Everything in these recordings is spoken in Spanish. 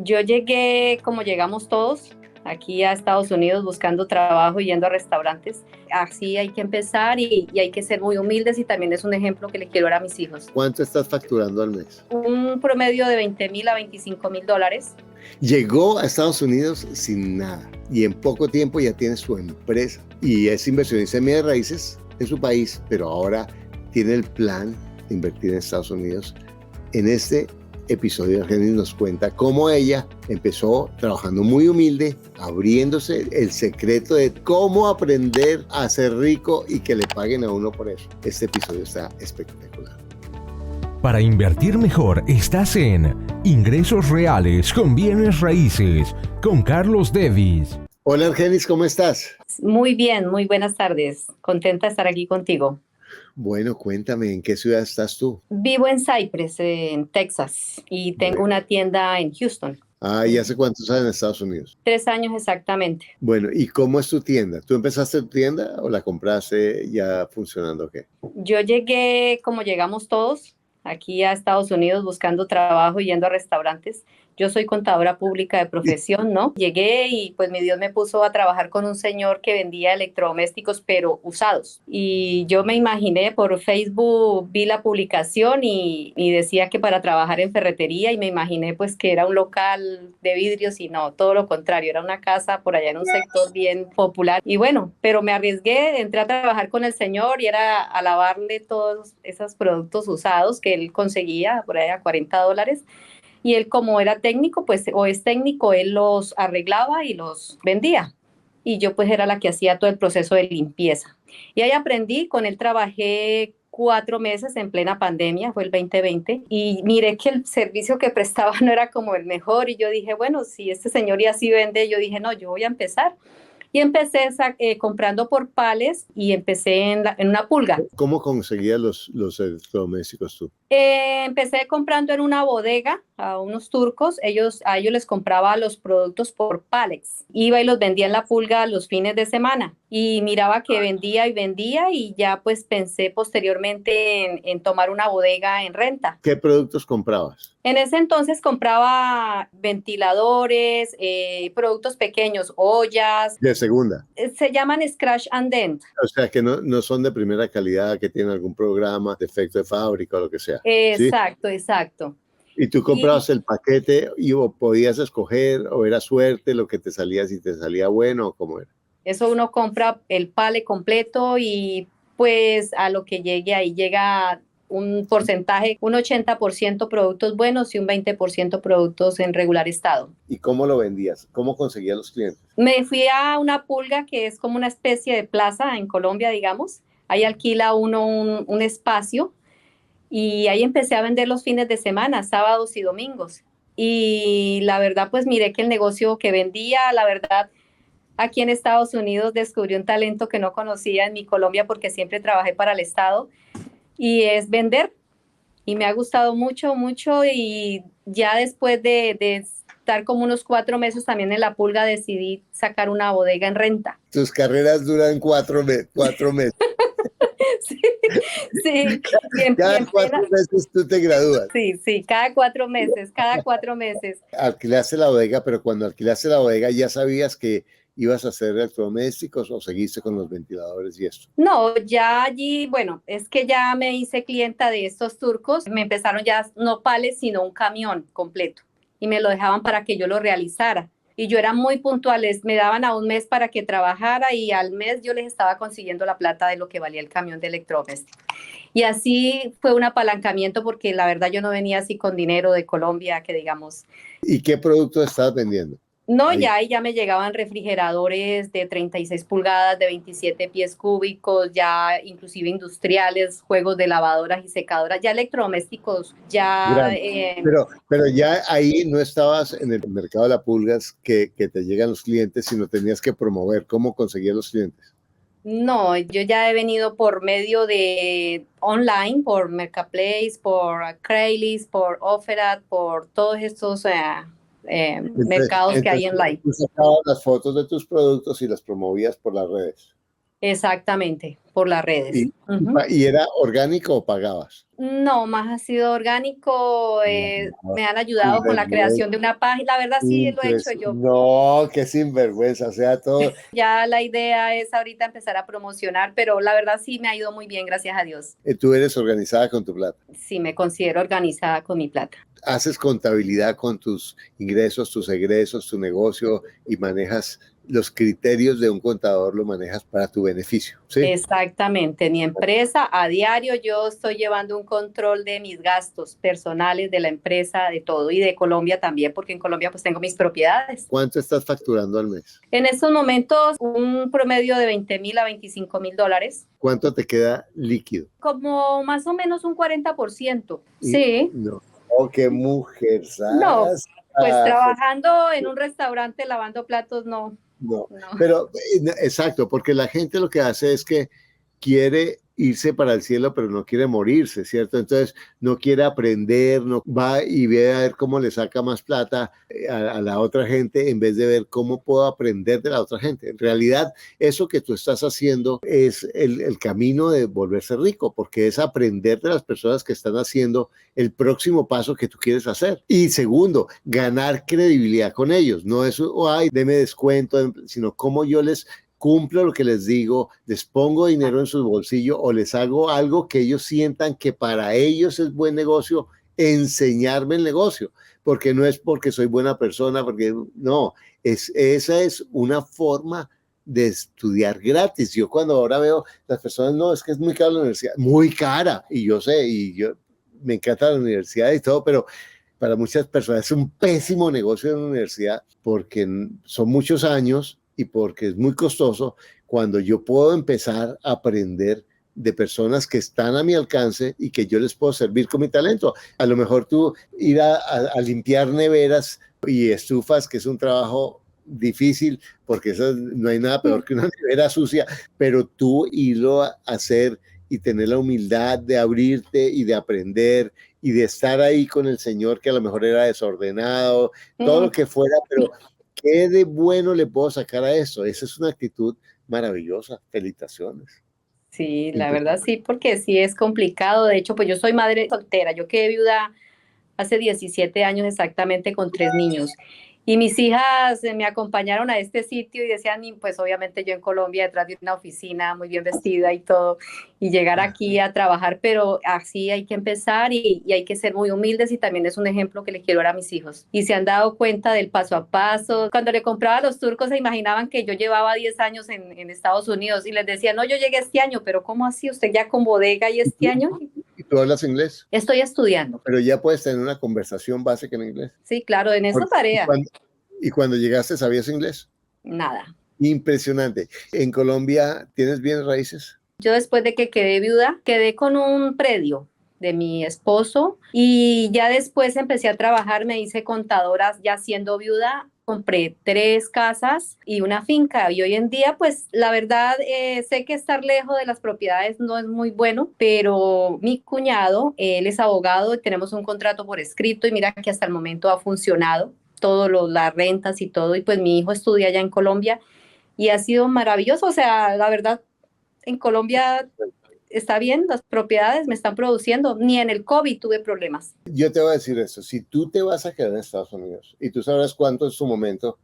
Yo llegué, como llegamos todos, aquí a Estados Unidos buscando trabajo, yendo a restaurantes. Así hay que empezar y hay que ser muy humildes y también es un ejemplo que le quiero dar a mis hijos. ¿Cuánto estás facturando al mes? Un promedio de 20,000 a 25,000 dólares. Llegó a Estados Unidos sin nada y en poco tiempo ya tiene su empresa y es inversionista en bienes raíces en su país, pero ahora tiene el plan de invertir en Estados Unidos. En este episodio, Argenis nos cuenta cómo ella empezó trabajando muy humilde, abriéndose el secreto de cómo aprender a ser rico y que le paguen a uno por eso. Este episodio está espectacular. Para invertir mejor, estás en Ingresos Reales con Bienes Raíces con Carlos Devis. Hola Argenis, ¿cómo estás? Muy bien, muy buenas tardes. Contenta de estar aquí contigo. Bueno, cuéntame, ¿en qué ciudad estás tú? Vivo en Cypress, en Texas, y tengo una tienda en Houston. ¿Y hace cuántos años en Estados Unidos? 3 años exactamente. Bueno, ¿y cómo es tu tienda? ¿Tú empezaste tu tienda o la compraste ya funcionando o qué? Yo llegué, como llegamos todos, aquí a Estados Unidos buscando trabajo, yendo a restaurantes. Yo soy contadora pública de profesión, ¿no? Llegué y pues mi Dios me puso a trabajar con un señor que vendía electrodomésticos, pero usados. Y yo me imaginé por Facebook, vi la publicación y decía que para trabajar en ferretería y me imaginé pues que era un local de vidrios y no, todo lo contrario, era una casa por allá en un sector bien popular. Y bueno, pero me arriesgué, entré a trabajar con el señor y era a lavarle todos esos productos usados que él conseguía por ahí a $40. Y él, como era técnico, pues, o es técnico, él los arreglaba y los vendía. Y yo pues era la que hacía todo el proceso de limpieza. Y ahí aprendí, con él trabajé 4 meses en plena pandemia, fue el 2020, y miré que el servicio que prestaba no era como el mejor, y yo dije, bueno, si este señor ya sí vende, yo dije, no, yo voy a empezar. Y empecé comprando por pales y empecé en una pulga. ¿Cómo conseguías los electrodomésticos tú? Empecé comprando en una bodega a unos turcos. A ellos les compraba los productos por pallets. Iba y los vendía en la pulga los fines de semana. Y miraba que vendía y vendía y ya pues pensé posteriormente en tomar una bodega en renta. ¿Qué productos comprabas? En ese entonces compraba ventiladores, productos pequeños, ollas. De segunda. Se llaman Scratch and Dent. O sea, que no son de primera calidad, que tienen algún programa, defecto de fábrica o lo que sea. Exacto, ¿sí? Exacto. Y tú comprabas el paquete y o podías escoger o era suerte lo que te salía, si te salía bueno o cómo era. Eso uno compra el pale completo y pues a lo que llegue ahí llega un porcentaje, un 80% productos buenos y un 20% productos en regular estado. ¿Y cómo lo vendías? ¿Cómo conseguías los clientes? Me fui a una pulga que es como una especie de plaza en Colombia, digamos. Ahí alquila uno un espacio y ahí empecé a vender los fines de semana, sábados y domingos. Y la verdad, pues miré que el negocio que vendía, la verdad, aquí en Estados Unidos descubrí un talento que no conocía en mi Colombia porque siempre trabajé para el Estado y es vender. Y me ha gustado mucho, mucho y ya después de estar como unos 4 meses también en la pulga decidí sacar una bodega en renta. Tus carreras duran 4 meses. Sí, sí. Cada 4 meses tú te gradúas. Sí, cada 4 meses. Alquilaste la bodega, pero cuando alquilaste la bodega ya sabías que ibas a hacer electrodomésticos o seguiste con los ventiladores y esto. No, ya allí, bueno, es que ya me hice clienta de estos turcos. Me empezaron ya no pales, sino un camión completo y me lo dejaban para que yo lo realizara. Y yo era muy puntual, me daban a un mes para que trabajara y al mes yo les estaba consiguiendo la plata de lo que valía el camión de electrodomésticos. Y así fue un apalancamiento porque la verdad yo no venía así con dinero de Colombia, que digamos. ¿Y qué producto estás vendiendo? No, Ahí. ya me llegaban refrigeradores de 36 pulgadas, de 27 pies cúbicos, ya inclusive industriales, juegos de lavadoras y secadoras, ya electrodomésticos, ya... Pero ya ahí no estabas en el mercado de las pulgas que te llegan los clientes, sino tenías que promover. ¿Cómo conseguías los clientes? No, yo ya he venido por medio de online, por Marketplace, por Craigslist, por Offerat, por todos estos mercados que hay online. Tú sacabas las fotos de tus productos y las promovías por las redes. Exactamente, por las redes. ¿Y, y era orgánico o pagabas? No, más ha sido orgánico. No, Me han ayudado con la sinvergüenza, creación de una página. La verdad sí lo he hecho yo. no, qué sinvergüenza, o sea, todo. Ya la idea es ahorita empezar a promocionar, pero la verdad sí me ha ido muy bien, gracias a Dios. Tú eres organizada con tu plata. Sí, me considero organizada con mi plata. Haces contabilidad con tus ingresos, tus egresos, tu negocio y manejas los criterios de un contador, lo manejas para tu beneficio, ¿sí? Exactamente. En mi empresa, a diario, yo estoy llevando un control de mis gastos personales de la empresa, de todo, y de Colombia también, porque en Colombia pues tengo mis propiedades. ¿Cuánto estás facturando al mes? En estos momentos, un promedio de 20,000 a 25,000 dólares. ¿Cuánto te queda líquido? Como más o menos un 40%. Y, Sí. no, oh, qué mujer, No, ¿sabes? pues trabajando en un restaurante lavando platos, no. No, No. pero exacto, porque la gente lo que hace es que quiere irse para el cielo, pero no quiere morirse, ¿cierto? Entonces no quiere aprender, no va y ve a ver cómo le saca más plata a la otra gente en vez de ver cómo puedo aprender de la otra gente. En realidad, eso que tú estás haciendo es el camino de volverse rico, porque es aprender de las personas que están haciendo el próximo paso que tú quieres hacer. Y segundo, ganar credibilidad con ellos. No es, oh, ay, deme descuento, sino cómo yo les cumplo lo que les digo, les pongo dinero en su bolsillo o les hago algo que ellos sientan que para ellos es buen negocio, enseñarme el negocio, porque no es porque soy buena persona, porque no, esa es una forma de estudiar gratis. Yo cuando ahora veo las personas, no, es que es muy cara la universidad, muy cara, y yo sé, y yo me encanta la universidad y todo, pero para muchas personas es un pésimo negocio en la universidad porque son muchos años y porque es muy costoso, cuando yo puedo empezar a aprender de personas que están a mi alcance y que yo les puedo servir con mi talento. A lo mejor tú ir a limpiar neveras y estufas, que es un trabajo difícil, porque eso, no hay nada peor que una nevera sucia, pero tú irlo a hacer y tener la humildad de abrirte y de aprender y de estar ahí con el Señor, que a lo mejor era desordenado, todo lo que fuera, pero ¿qué de bueno le puedo sacar a eso? Esa es una actitud maravillosa. Felicitaciones. Sí, la verdad sí, porque sí es complicado. De hecho, pues yo soy madre soltera. Yo quedé viuda hace 17 años exactamente con 3 niños. Y mis hijas me acompañaron a este sitio y decían, y pues obviamente yo en Colombia detrás de una oficina muy bien vestida y todo, y llegar aquí a trabajar, pero así hay que empezar y hay que ser muy humildes y también es un ejemplo que les quiero dar a mis hijos. Y se han dado cuenta del paso a paso. Cuando le compraba a los turcos se imaginaban que yo llevaba 10 años en Estados Unidos y les decía, no, yo llegué este año, pero ¿cómo así? ¿Usted ya con bodega y este año? ¿Y tú hablas inglés? Estoy estudiando. Pero ya puedes tener una conversación básica en inglés. Sí, claro, en esa tarea. ¿Y cuando llegaste sabías inglés? Nada. Impresionante. ¿En Colombia tienes bienes raíces? Yo después de que quedé viuda, quedé con un predio de mi esposo y ya después empecé a trabajar, me hice contadora ya siendo viuda, compré 3 casas y una finca y hoy en día pues la verdad sé que estar lejos de las propiedades no es muy bueno, pero mi cuñado, él es abogado y tenemos un contrato por escrito y mira que hasta el momento ha funcionado todo las rentas y todo y pues mi hijo estudia allá en Colombia y ha sido maravilloso, o sea, la verdad en Colombia está bien, las propiedades me están produciendo, ni en el COVID tuve problemas. Yo te voy a decir esto, si tú te vas a quedar en Estados Unidos y tú sabrás cuánto es su momento,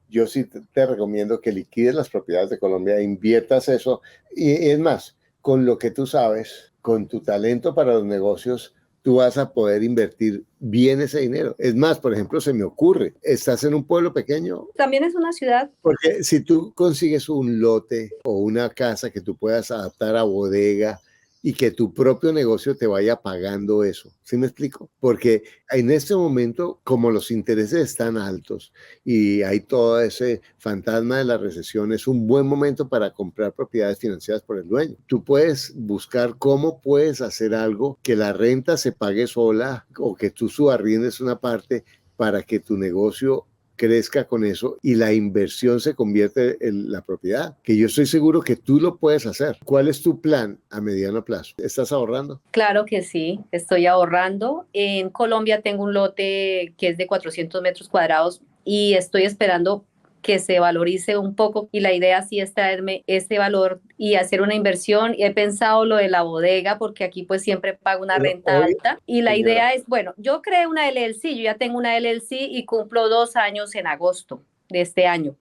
yo sí te recomiendo que liquides las propiedades de Colombia, inviertas eso y es más, con lo que tú sabes, con tu talento para los negocios, tú vas a poder invertir bien ese dinero. Es más, por ejemplo, se me ocurre, estás en un pueblo pequeño. También es una ciudad. Porque si tú consigues un lote o una casa que tú puedas adaptar a bodega y que tu propio negocio te vaya pagando eso, ¿sí me explico? Porque en este momento, como los intereses están altos y hay todo ese fantasma de la recesión, es un buen momento para comprar propiedades financiadas por el dueño. Tú puedes buscar cómo puedes hacer algo que la renta se pague sola o que tú subarriendes una parte para que tu negocio crezca con eso y la inversión se convierte en la propiedad, que yo estoy seguro que tú lo puedes hacer. ¿Cuál es tu plan a mediano plazo? ¿Estás ahorrando? Claro que sí, estoy ahorrando. En Colombia tengo un lote que es de 400 metros cuadrados y estoy esperando que se valorice un poco y la idea sí es traerme ese valor y hacer una inversión. Y he pensado lo de la bodega porque aquí pues siempre pago una Pero renta hoy, alta y la señora, idea es, bueno, yo creé una LLC, yo ya tengo una LLC y cumplo 2 años en agosto de este año. ok.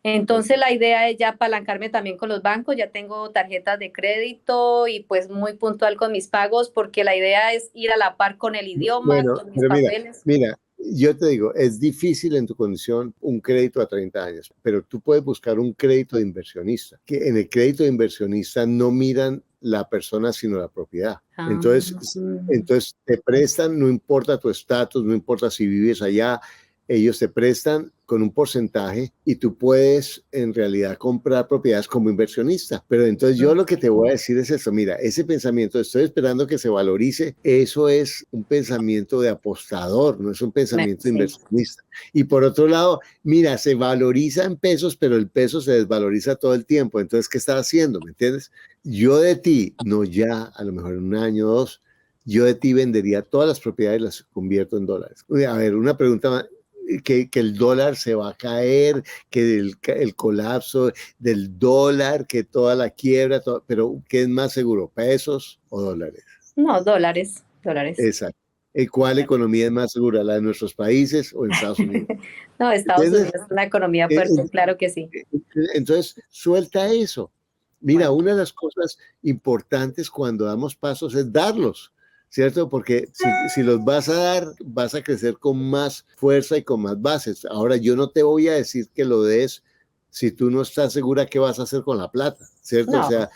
Entonces la idea es ya apalancarme también con los bancos, ya tengo tarjetas de crédito y pues muy puntual con mis pagos porque la idea es ir a la par con el idioma, Bueno, con mis pero mira, papeles. mira, yo te digo, es difícil en tu condición un crédito a 30 años, pero tú puedes buscar un crédito de inversionista, que en el crédito de inversionista no miran la persona, sino la propiedad. Ah, Entonces te prestan, no importa tu estatus, no importa si vives allá, ellos te prestan con un porcentaje y tú puedes en realidad comprar propiedades como inversionista. Pero entonces yo lo que te voy a decir es eso, mira, ese pensamiento, estoy esperando que se valorice, eso es un pensamiento de apostador, no es un pensamiento de sí. inversionista. Y por otro lado, mira, se valoriza en pesos, pero el peso se desvaloriza todo el tiempo. Entonces, ¿qué estás haciendo? ¿Me entiendes? Yo de ti, no ya, a lo mejor en un año o dos, yo de ti vendería todas las propiedades y las convierto en dólares. A ver, una pregunta más, que el dólar se va a caer, que el colapso del dólar, que toda la quiebra, todo, pero ¿qué es más seguro, pesos o dólares? No, dólares, dólares. Exacto. ¿Cuál economía es más segura, la de nuestros países o en Estados Unidos? No, Estados ¿Entiendes? Unidos es una economía Eh, fuerte, claro que sí. eh, Entonces, suelta eso. Mira, Bueno, una de las cosas importantes cuando damos pasos es darlos, ¿cierto? Porque si los vas a dar, vas a crecer con más fuerza y con más bases. Ahora, yo no te voy a decir que lo des si tú no estás segura qué vas a hacer con la plata, ¿cierto? O no. sea,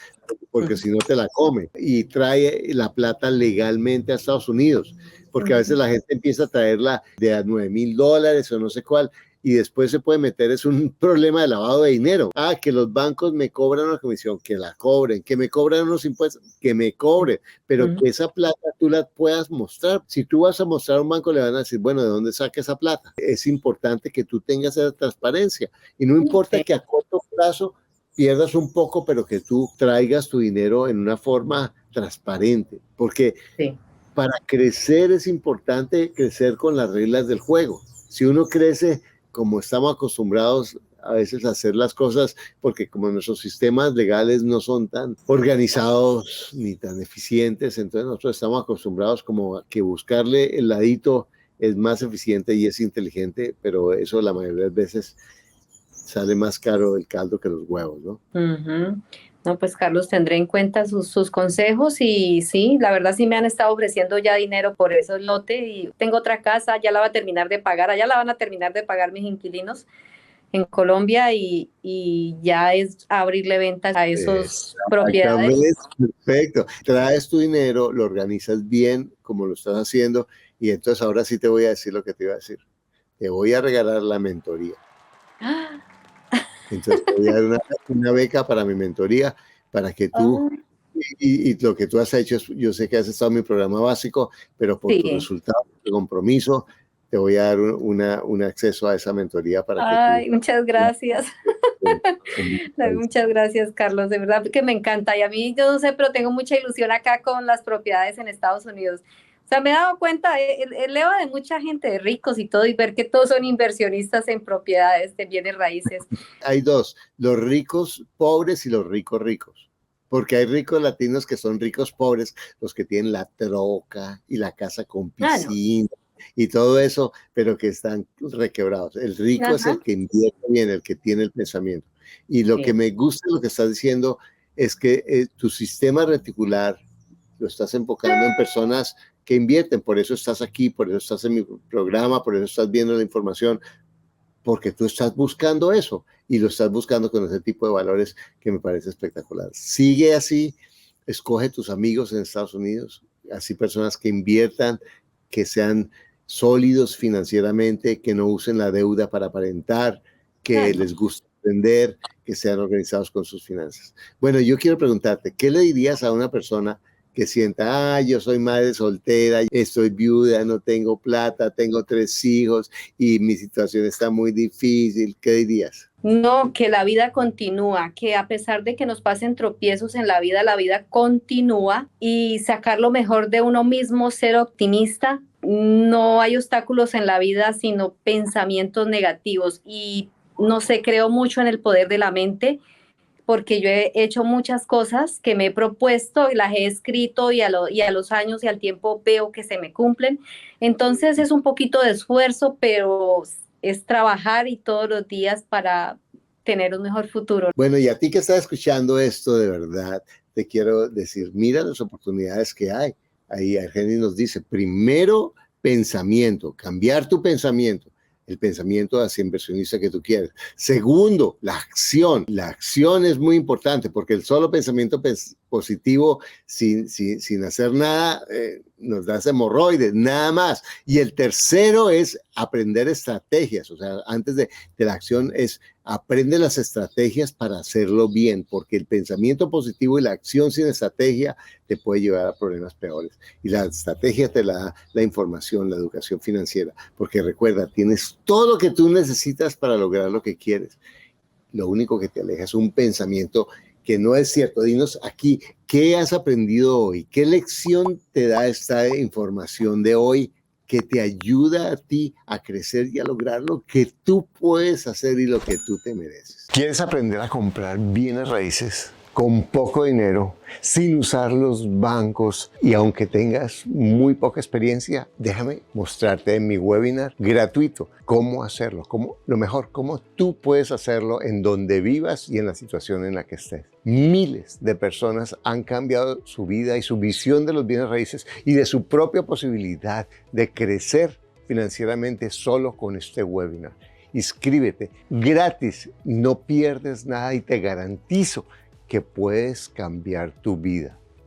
porque si no te la come y trae la plata legalmente a Estados Unidos, porque a veces la gente empieza a traerla de a $9,000 o no sé cuál, y después se puede meter, es un problema de lavado de dinero. Ah, que los bancos me cobran una comisión, que la cobren, que me cobran unos impuestos, que me cobren, pero que esa plata tú la puedas mostrar. Si tú vas a mostrar a un banco, le van a decir, bueno, ¿de dónde saca esa plata? Es importante que tú tengas esa transparencia y no importa Sí, que a corto plazo pierdas un poco, pero que tú traigas tu dinero en una forma transparente, porque sí. para crecer es importante crecer con las reglas del juego. Si uno crece como estamos acostumbrados a veces a hacer las cosas, porque como nuestros sistemas legales no son tan organizados ni tan eficientes, entonces nosotros estamos acostumbrados como a que buscarle el ladito es más eficiente y es inteligente, pero eso la mayoría de veces sale más caro el caldo que los huevos, ¿no? Ujú. No, pues Carlos, tendré en cuenta sus consejos y sí, la verdad sí me han estado ofreciendo ya dinero por esos lotes y tengo otra casa, ya la va a terminar de pagar, allá la van a terminar de pagar mis inquilinos en Colombia y ya es abrirle ventas a esos propiedades. Exactamente, perfecto. Traes tu dinero, lo organizas bien como lo estás haciendo y entonces ahora sí te voy a decir lo que te iba a decir. Te voy a regalar la mentoría. Entonces te voy a dar una beca para mi mentoría, para que tú, Ah, y lo que tú has hecho, yo sé que has estado en mi programa básico, pero por tu sí. resultado, tu compromiso, te voy a dar un acceso a esa mentoría para que tú... Ay, muchas gracias. un- Muchas gracias, Carlos. De verdad que me encanta. Y a mí, yo no sé, pero tengo mucha ilusión acá con las propiedades en Estados Unidos. O sea, me he dado cuenta, eleva de mucha gente, de ricos y todo, y ver que todos son inversionistas en propiedades de bienes raíces. Hay dos, los ricos pobres y los ricos ricos. Porque hay ricos latinos que son ricos pobres, los que tienen la troca y la casa con Ah, no. piscina y todo eso, pero que están requebrados. El rico es Ajá. el que invierte bien, el que tiene el pensamiento. Y lo que Sí. me gusta, lo que estás diciendo, es que tu sistema reticular lo estás enfocando en personas que invierten. Por eso estás aquí, por eso estás en mi programa, por eso estás viendo la información, porque tú estás buscando eso y lo estás buscando con ese tipo de valores que me parece espectacular. Sigue así, escoge tus amigos en Estados Unidos, así personas que inviertan, que sean sólidos financieramente, que no usen la deuda para aparentar, Ah, que no. les guste aprender, que sean organizados con sus finanzas. Bueno, yo quiero preguntarte, ¿qué le dirías a una persona que sienta, yo soy madre soltera, estoy viuda, no tengo plata, tengo 3 hijos y mi situación está muy difícil? ¿Qué dirías? No, que la vida continúa, que a pesar de que nos pasen tropiezos en la vida continúa y sacar lo mejor de uno mismo, ser optimista. No hay obstáculos en la vida, sino pensamientos negativos. Y no sé, creo mucho en el poder de la mente porque yo he hecho muchas cosas que me he propuesto y las he escrito y a los años y al tiempo veo que se me cumplen. Entonces es un poquito de esfuerzo, pero es trabajar y todos los días para tener un mejor futuro. Bueno, y a ti que estás escuchando esto, de verdad, te quiero decir, mira las oportunidades que hay. Ahí Argenis nos dice, primero, pensamiento, cambiar tu pensamiento. El pensamiento hacia inversionista que tú quieres. Segundo, la acción. La acción es muy importante porque el solo pensamiento positivo sin hacer nada nos da hemorroides, nada más. Y el tercero es aprender estrategias. O sea, antes de la acción es aprende las estrategias para hacerlo bien, porque el pensamiento positivo y la acción sin estrategia te puede llevar a problemas peores. Y la estrategia te la da la información, la educación financiera, porque recuerda, tienes todo lo que tú necesitas para lograr lo que quieres. Lo único que te aleja es un pensamiento que no es cierto. Dinos aquí, ¿qué has aprendido hoy? ¿Qué lección te da esta información de hoy que te ayuda a ti a crecer y a lograr lo que tú puedes hacer y lo que tú te mereces? ¿Quieres aprender a comprar bienes raíces con poco dinero, sin usar los bancos y aunque tengas muy poca experiencia? Déjame mostrarte en mi webinar gratuito cómo hacerlo, lo mejor, cómo tú puedes hacerlo en donde vivas y en la situación en la que estés. Miles de personas han cambiado su vida y su visión de los bienes raíces y de su propia posibilidad de crecer financieramente solo con este webinar. Inscríbete gratis, no pierdes nada y te garantizo que puedes cambiar tu vida.